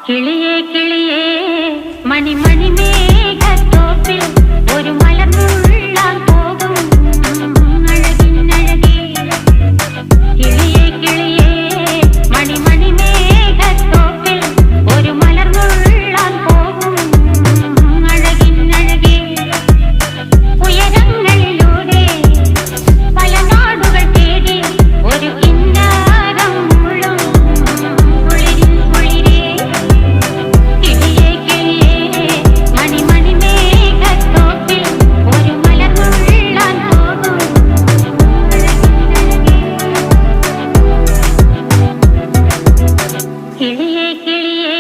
കിളിയേ കിളിയേ മണിമണി മേഘത്തോപ്പിൽ ഒരു മലർന്നുള്ളാൻ പോകും അഴകിനഴകേ. കിളിയേ കിളിയേ മണിമണി മേഘത്തോപ്പിൽ ഒരു മലർന്നുള്ളാൻ പോകും അഴകിനഴകേ. ഉയരങ്ങളിലൂടെ പല നാടുകൾ തേടി ഒരു കിന്നാരം മുഴും കുളിരിൻ കുളിരേ. കിളിയേ കിളിയേ മണിമണി മേഘത്തോപ്പിൽ ഒരു മലർന്നുള്ളാൻ പോകും അഴകിനഴകേ. കിളിയേ കിളിയേ